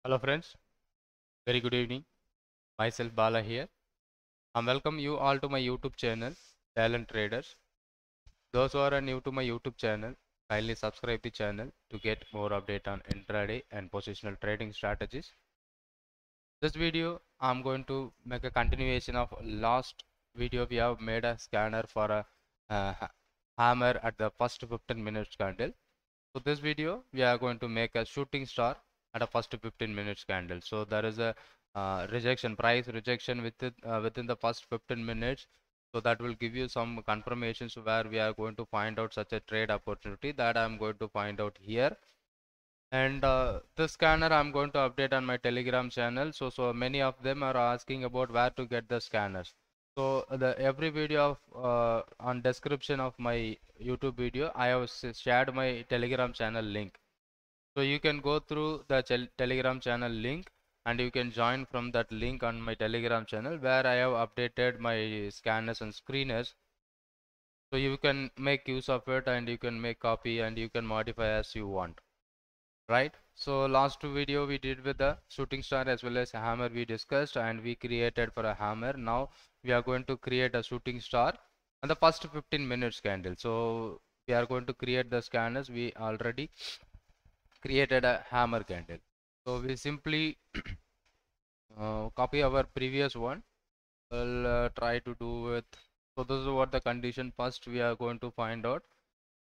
Hello friends, very good evening. Myself Bala here. I welcome you all to my YouTube channel, Talent Traders. Those who are new to my YouTube channel, kindly subscribe the channel to get more update on intraday and positional trading strategies. This video, I'm going to make a continuation of last video. We have made a scanner for a hammer at the first 15 minutes candle. So this video, we are going to make a shooting star at a first 15 minutes candle. So there is a price rejection within the first 15 minutes. So that will give you some confirmations where we are going to find out such a trade opportunity that I'm going to find out here. And this scanner I'm going to update on my Telegram channel. So many of them are asking about where to get the scanners. So every video on description of my YouTube video, I have shared my Telegram channel link. So you can go through the Telegram channel link and you can join from that link on my Telegram channel where I have updated my scanners and screeners. So you can make use of it and you can make copy and you can modify as you want. Right. So last video we did with the shooting star as well as a hammer we discussed, and we created for a hammer. Now we are going to create a shooting star and the first 15 minutes candle. So we are going to create the scanners. We already created a hammer candle. So we simply copy our previous one. We'll try to do it. So this is what the condition. First we are going to find out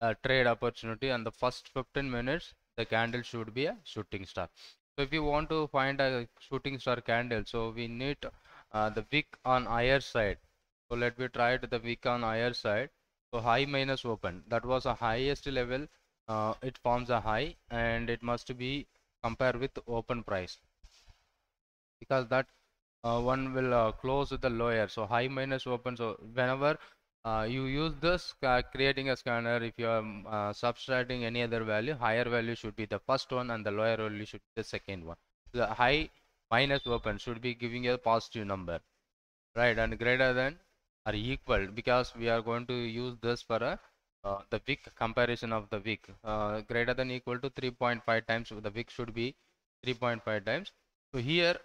a trade opportunity, and the first 15 minutes the candle should be a shooting star. So if you want to find a shooting star candle, so we need the wick on higher side. So let me try it, the wick on higher side. So high minus open, that was a highest level. It forms a high and it must be compared with open price, because that one will close with the lower. So high minus open. So whenever you use this creating a scanner, if you are subtracting any other value, higher value should be the first one and the lower value should be the second one. The high minus open should be giving a positive number, right? And greater than or equal, because we are going to use this for a the wick comparison of the wick. Greater than equal to 3.5 times, the wick should be 3.5 times. So here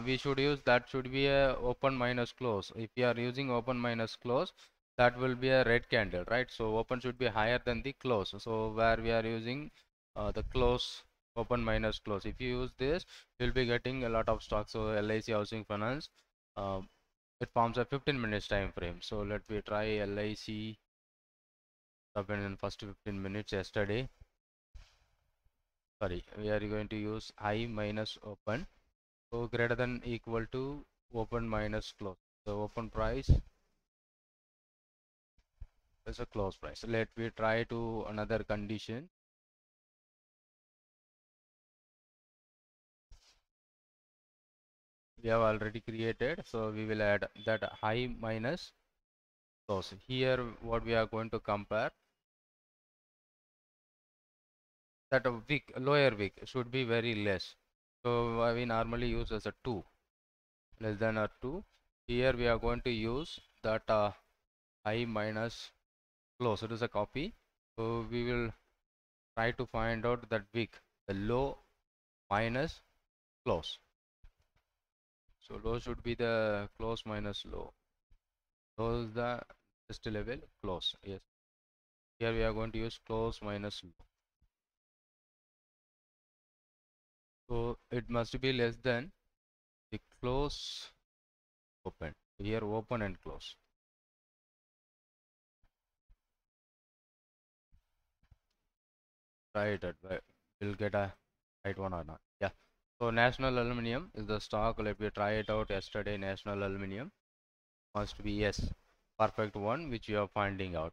we should use, that should be a open minus close. If we are using open minus close, that will be a red candle, right? So open should be higher than the close. So where we are using the close, open minus close. If you use this, you'll be getting a lot of stocks. So LIC Housing Finance, it forms a 15 minutes time frame. So let me try LIC open in first 15 minutes yesterday. Sorry, we are going to use high minus open. So greater than equal to open minus close. So open price is a close price. Let me try to another condition. We have already created, so we will add that high minus close. Here what we are going to compare, that a wick, lower wick should be very less. So we normally use as a 2, less than or 2. Here we are going to use that high minus close. It is a copy. So we will try to find out that wick, the low minus close. So low should be the close minus low. Low is the just level, close. Yes. Here we are going to use close minus low. So it must be less than the close open. Here open and close. Try it. We'll get a right one or not. Yeah. So National Aluminium is the stock. Let me try it out yesterday. National Aluminium must be yes, perfect one, which you are finding out.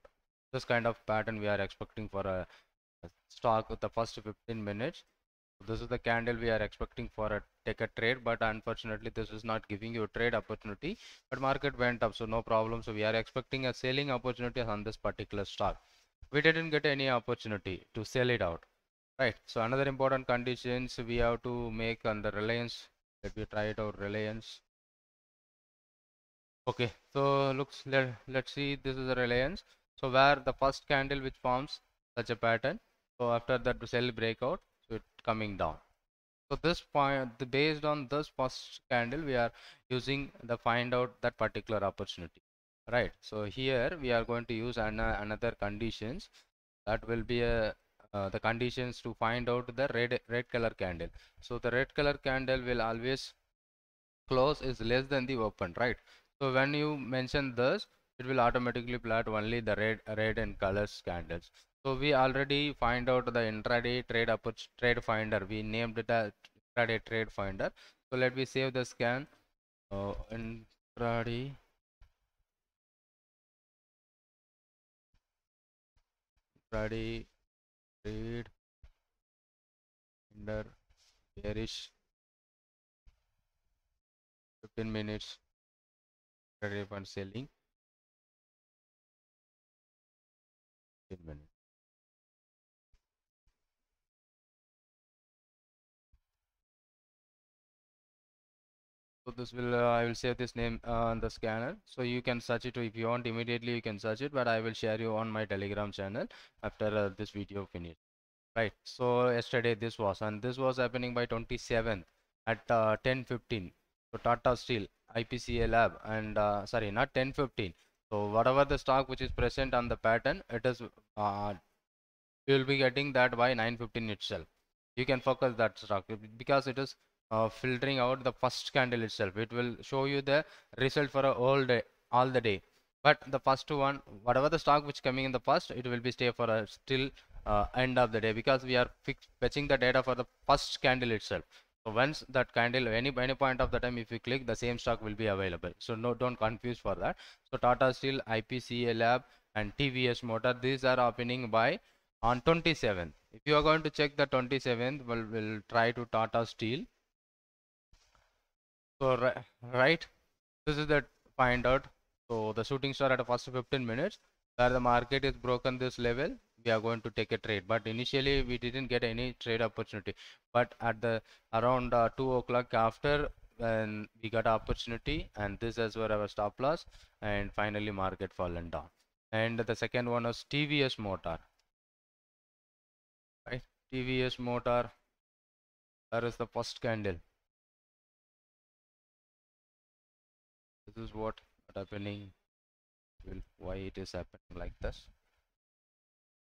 This kind of pattern we are expecting for a stock with the first 15 minutes. This is the candle we are expecting for a take a trade, but unfortunately this is not giving you a trade opportunity, but market went up, so no problem. So we are expecting a selling opportunity on this particular stock. We didn't get any opportunity to sell it out, right? So another important conditions we have to make on the Reliance. Let me try it out, Reliance. Okay, so let's see, this is a Reliance. So where the first candle which forms such a pattern, so after that sell breakout, so it coming down. So this point, based on this first candle, we are using the find out that particular opportunity, right? So here we are going to use another conditions that will be the conditions to find out the red color candle. So the red color candle will always close is less than the open, right? So when you mention this, it will automatically plot only the red and colors candles. So we already find out the intraday trade finder. We named it as intraday trade finder. So let me save the scan. Intraday intraday trade finder bearish 15 minutes intraday fund selling 15 minutes. So this will I will save this name on the scanner, so you can search it if you want immediately. You can search it, but I will share you on my Telegram channel after this video finish. Right. So yesterday this was, and this was happening by 27th at 10:15. So Tata Steel, IPCA Lab, and sorry, not 10:15. So whatever the stock which is present on the pattern, it is you will be getting that by 9:15 itself. You can focus that stock because it is filtering out the first candle itself. It will show you the result for a all the day. But the first one, whatever the stock which coming in the first, it will be stay for a still end of the day, because we are fetching the data for the first candle itself. So once that candle, any point of the time, if you click, the same stock will be available. So no, don't confuse for that. So Tata Steel, IPCA Lab, and TVS Motor, these are opening by on 27th. If you are going to check the 27th, we'll try to Tata Steel. So right, this is the find out. So the shooting star at the first 15 minutes, where the market is broken this level, we are going to take a trade. But initially we didn't get any trade opportunity. But at the around 2 o'clock after, when we got opportunity, and this is where our stop loss, and finally market fallen down. And the second one was TVS Motor, right? TVS Motor, that is the first candle. This is what happening. Why it is happening like this?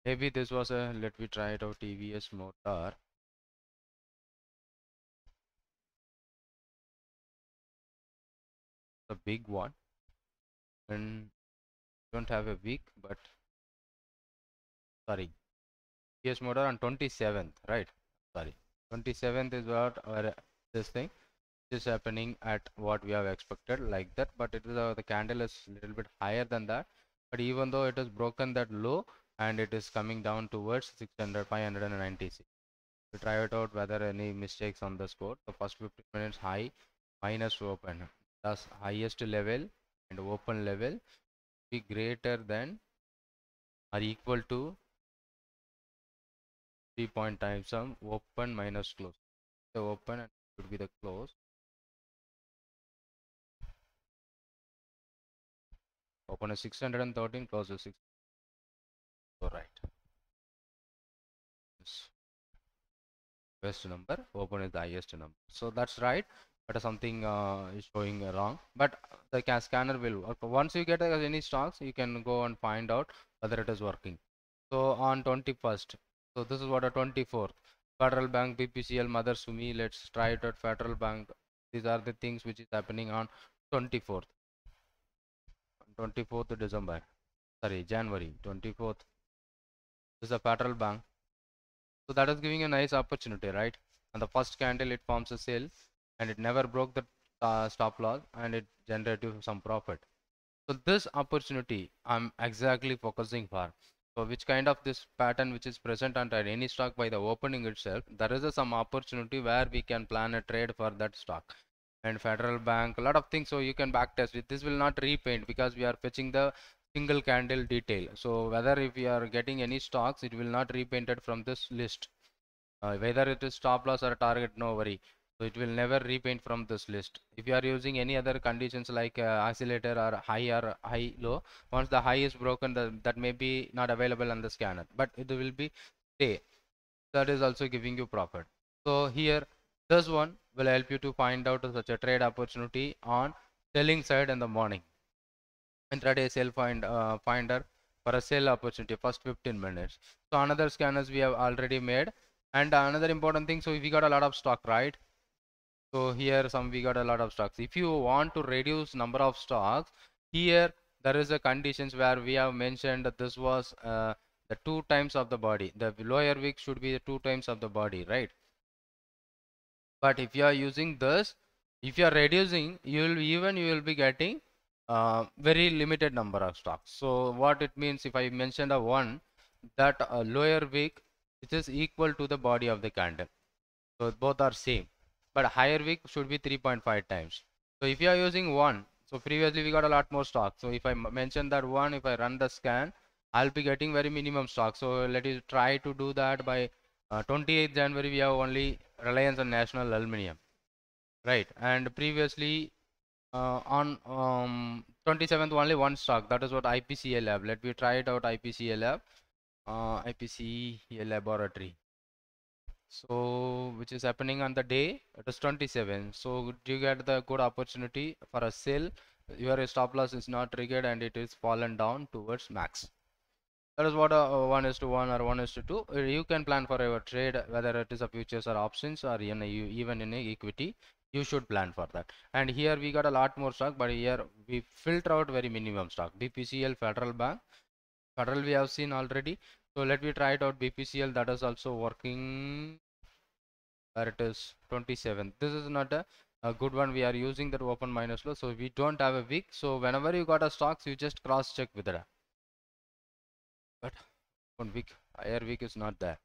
Maybe this was a, let me try it out, TVS Motor. The big one, and don't have a week, but sorry, TVS Motor on 27th, right? Sorry, 27th is what our this thing is happening at what we have expected, like that. But it is the candle is a little bit higher than that. But even though it has broken that low, and it is coming down towards 600, 596. To try it out whether any mistakes on the score. The first 15 minutes high minus open, thus highest level and open level be greater than or equal to 3 point times sum open minus close. The open and should be the close. Open is 613, close is 6. So right. This best number, open is the highest number. So that's right. But something is showing wrong. But the scanner will work. Once you get any stocks, you can go and find out whether it is working. So on 21st, so this is what a 24th. Federal Bank, BPCL, Mother Sumi. Let's try it at Federal Bank. These are the things which is happening on 24th. 24th December. Sorry, January 24th. This is a Federal Bank. So that is giving a nice opportunity, right? And the first candle it forms a sell, and it never broke the stop loss, and it generated some profit. So this opportunity I'm exactly focusing for. So which kind of this pattern which is present under any stock by the opening itself, there is some opportunity where we can plan a trade for that stock. And Federal Bank, a lot of things, so you can back test it. This will not repaint because we are fetching the single candle detail. So whether if we are getting any stocks, it will not repainted from this list. Whether it is stop loss or target, no worry. So it will never repaint from this list. If you are using any other conditions like oscillator or high low, once the high is broken, that may be not available on the scanner, but it will be stay. That is also giving you profit. So here This one will help you to find out such a trade opportunity on selling side in the morning. Intraday sell finder for a sell opportunity first 15 minutes. So another scanners we have already made. And another important thing, so we got a lot of stock, right? So here we got a lot of stocks. If you want to reduce number of stocks, here there is a conditions where we have mentioned that this was the 2 times of the body. The lower wick should be the 2 times of the body, right? But if you are using this, if you are reducing, you will be getting very limited number of stocks. So what it means, if I mentioned a 1, that lower wick, it is equal to the body of the candle. So both are same, but higher wick should be 3.5 times. So if you are using 1, so previously we got a lot more stock. So if I mention that 1, if I run the scan, I'll be getting very minimum stock. So let us try to do that by 28th January. We have only Reliance and National Aluminium, right? And previously on 27th only one stock, that is what IPCA lab. Let me try it out. IPCA lab, IPCA laboratory. So which is happening on the day, it is 27. So do you get the good opportunity for a sell? Your stop loss is not triggered and it is fallen down towards max. That is what a 1:1 or 1:2. You can plan for your trade, whether it is a futures or options or even in a equity. You should plan for that. And here we got a lot more stock, but here we filter out very minimum stock. BPCL, Federal Bank. Federal we have seen already. So let me try it out. BPCL, that is also working. Where it is 27. This is not a good one. We are using that open minus low. So we don't have a wick. So whenever you got a stocks, you just cross check with it. But on wick, higher wick is not there.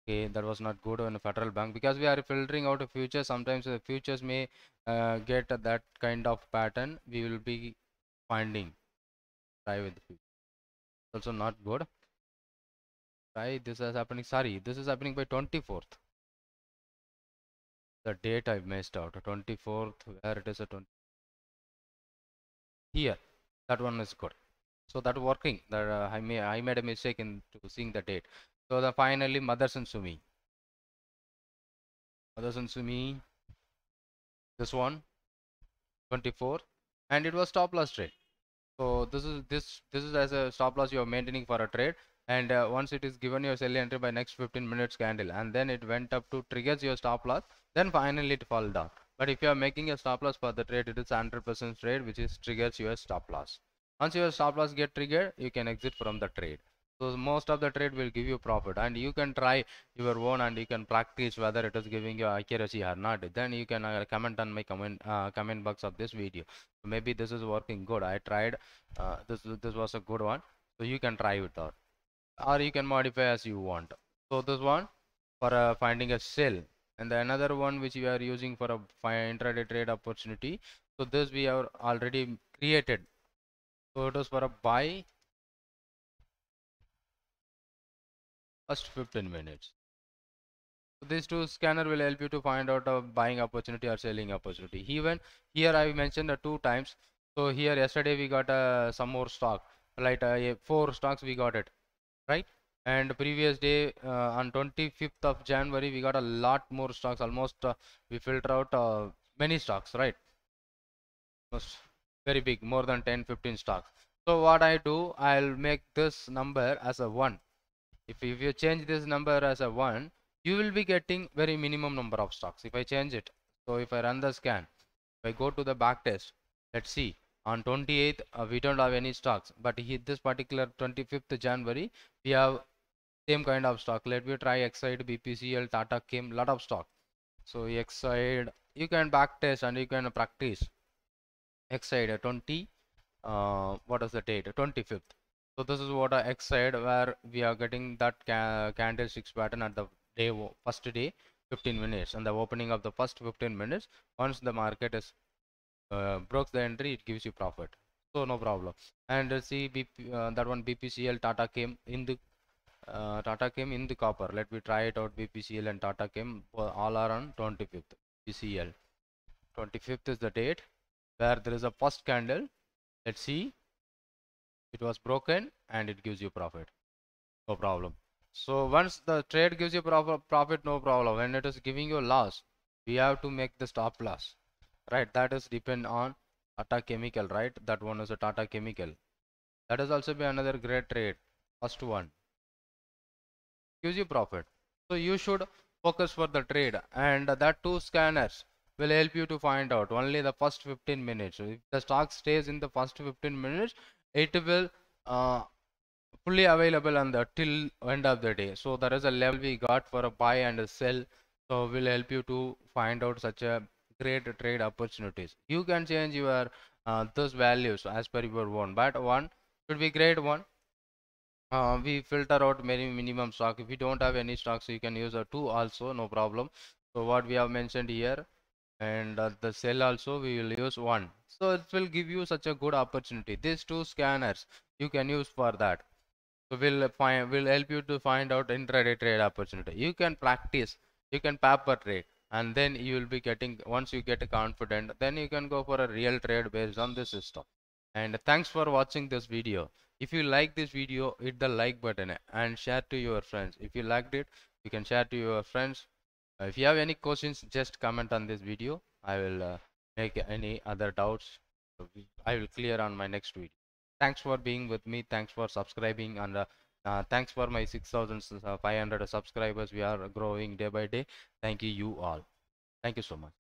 Okay, that was not good on a Federal Bank because we are filtering out a future. Sometimes the futures may get that kind of pattern. We will be finding. Try with the future. Also not good. Try this is happening. Sorry, this is happening by 24th. The date I missed out. 24th. Where it is a 20. Here, that one is good. So that working. That I made a mistake in seeing the date. So the finally Mothers and Sumi. Mothers and Sumi. This one. 24, and it was stop loss trade. So this is as a stop loss you are maintaining for a trade, and once it is given your sell entry by next 15 minutes candle, and then it went up to triggers your stop loss, then finally it fall down. But if you are making a stop loss for the trade, it is 100% trade which is triggers your stop loss. Once your stop loss get triggered, you can exit from the trade. So most of the trade will give you profit, and you can try your own and you can practice whether it is giving you accuracy or not. Then you can comment on my comment box of this video. Maybe this is working good. I tried this was a good one, so you can try it out, or you can modify as you want. So this one for finding a sell, and the another one which we are using for a intraday trade opportunity. So this we have already created. So it is for a buy first 15 minutes. So these two scanner will help you to find out a buying opportunity or selling opportunity. Even here I mentioned 2 times. So here yesterday we got some more stock, like 4 stocks we got it, right? And previous day on 25th of January we got a lot more stocks. Almost we filter out many stocks, right? Almost very big, more than 10-15 stocks. So what I do, I'll make this number as a 1. If you change this number as a 1, you will be getting very minimum number of stocks. If I change it, so if I run the scan, if I go to the back test, let's see, on 28th we don't have any stocks, but this particular 25th January we have same kind of stock. Let me try Exide, BPCL, Tata Kim, lot of stock. So Exide, you can back test and you can practice. Exide 20, what is the date? 25th. So this is what X side where we are getting that candlesticks pattern at the first day 15 minutes, and the opening of the first 15 minutes. Once the market is broke the entry, it gives you profit. So no problem. And see that one BPCL Tata came in the copper. Let me try it out. BPCL and Tata came all are on 25th. BPCL 25th is the date where there is a first candle. Let's see. It was broken and it gives you profit. No problem. So once the trade gives you proper profit, no problem. When it is giving you loss, we have to make the stop loss, right? That is depend on Tata Chemical, right? That one is a Tata Chemical. That is also be another great trade. First one gives you profit. So you should focus for the trade, and that two scanners will help you to find out only the first 15 minutes. So if the stock stays in the first 15 minutes, it will fully available on the till end of the day. So there is a level we got for a buy and a sell. So will help you to find out such a great trade opportunities. You can change your those values as per your own, but one should be great one. We filter out many minimum stock. If you don't have any stocks, you can use a two also, no problem. So what we have mentioned here, and the sell also we will use one. So it will give you such a good opportunity. These two scanners you can use for that. So will help you to find out intraday trade opportunity. You can practice, you can paper trade, and then you will be getting, once you get confident, then you can go for a real trade based on this system. And thanks for watching this video. If you like this video, hit the like button and share to your friends. If you liked it, you can share to your friends. If you have any questions, just comment on this video. I will make any other doubts. I will clear on my next video. Thanks for being with me. Thanks for subscribing, and thanks for my 6,500 subscribers. We are growing day by day. Thank you all. Thank you so much.